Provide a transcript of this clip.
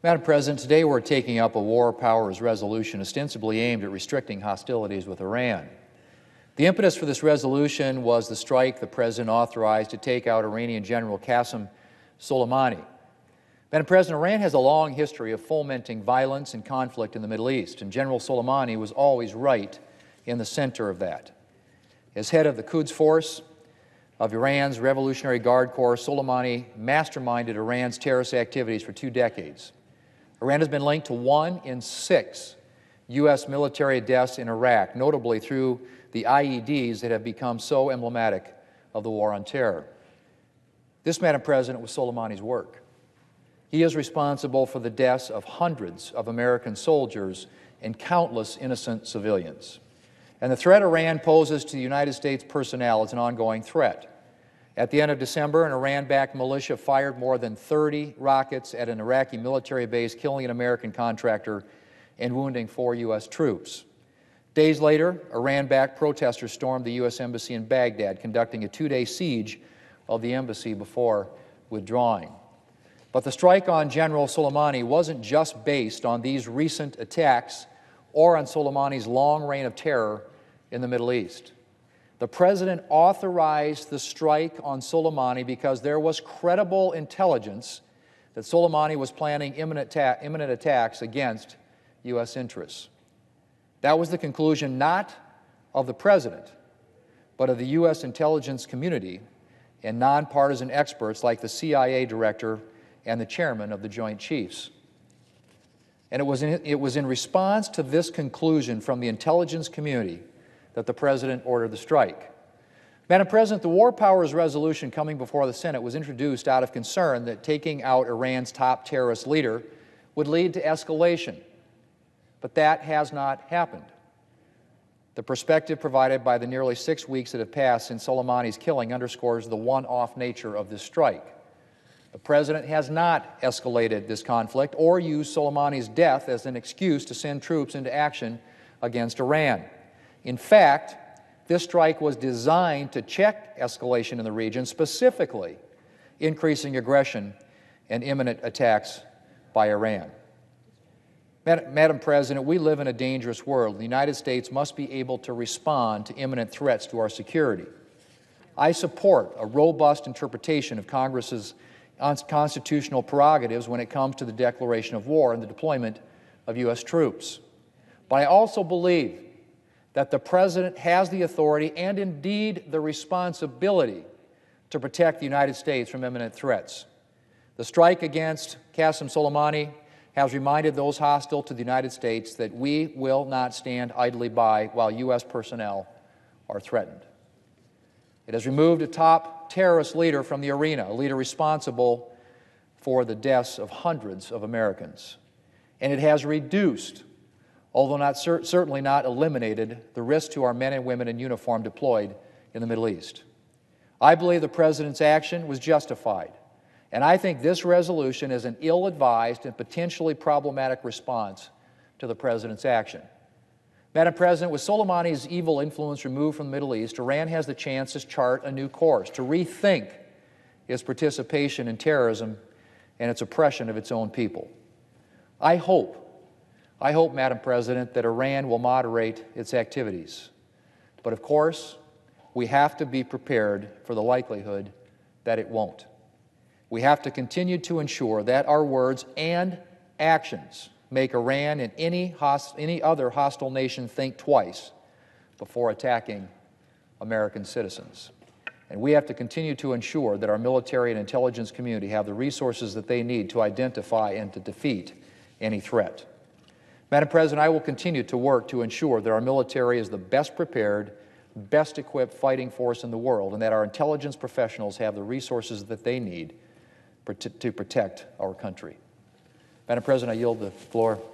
Madam President, today we're taking up a War Powers resolution ostensibly aimed at restricting hostilities with Iran. The impetus for this resolution was the strike the President authorized to take out Iranian General Qasem Soleimani. Madam President, Iran has a long history of fomenting violence and conflict in the Middle East, and General Soleimani was always right in the center of that. As head of the Quds Force of Iran's Revolutionary Guard Corps, Soleimani masterminded Iran's terrorist activities for 2 decades. Iran has been linked to 1 in 6 U.S. military deaths in Iraq, notably through the IEDs that have become so emblematic of the war on terror. This, Madam President, was Soleimani's work. He is responsible for the deaths of hundreds of American soldiers and countless innocent civilians. And the threat Iran poses to the United States personnel is an ongoing threat. At the end of December, an Iran-backed militia fired more than 30 rockets at an Iraqi military base, killing an American contractor and wounding 4 U.S. troops. Days later, Iran-backed protesters stormed the U.S. Embassy in Baghdad, conducting a 2-day siege of the embassy before withdrawing. But the strike on General Soleimani wasn't just based on these recent attacks or on Soleimani's long reign of terror in the Middle East. The President authorized the strike on Soleimani because there was credible intelligence that Soleimani was planning imminent attacks against U.S. interests. That was the conclusion not of the President, but of the U.S. intelligence community and nonpartisan experts like the CIA director and the chairman of the Joint Chiefs. And it was in response to this conclusion from the intelligence community that the President ordered the strike. Madam President, the War Powers resolution coming before the Senate was introduced out of concern that taking out Iran's top terrorist leader would lead to escalation. But that has not happened. The perspective provided by the nearly 6 weeks that have passed since Soleimani's killing underscores the one-off nature of this strike. The President has not escalated this conflict or used Soleimani's death as an excuse to send troops into action against Iran. In fact, this strike was designed to check escalation in the region, specifically increasing aggression and imminent attacks by Iran. Madam President, we live in a dangerous world. The United States must be able to respond to imminent threats to our security. I support a robust interpretation of Congress's constitutional prerogatives when it comes to the declaration of war and the deployment of U.S. troops. But I also believe that the President has the authority and indeed the responsibility to protect the United States from imminent threats. The strike against Qasem Soleimani has reminded those hostile to the United States that we will not stand idly by while U.S. personnel are threatened. It has removed a top terrorist leader from the arena, a leader responsible for the deaths of hundreds of Americans. And it has reduced, although certainly not eliminated, the risk to our men and women in uniform deployed in the Middle East. I believe the President's action was justified, and I think this resolution is an ill-advised and potentially problematic response to the President's action. Madam President, with Soleimani's evil influence removed from the Middle East, Iran has the chance to chart a new course, to rethink its participation in terrorism and its oppression of its own people. I hope, Madam President, that Iran will moderate its activities. But of course, we have to be prepared for the likelihood that it won't. We have to continue to ensure that our words and actions make Iran and any other hostile nation think twice before attacking American citizens. And we have to continue to ensure that our military and intelligence community have the resources that they need to identify and to defeat any threat. Madam President, I will continue to work to ensure that our military is the best prepared, best equipped fighting force in the world, and that our intelligence professionals have the resources that they need to protect our country. Madam President, I yield the floor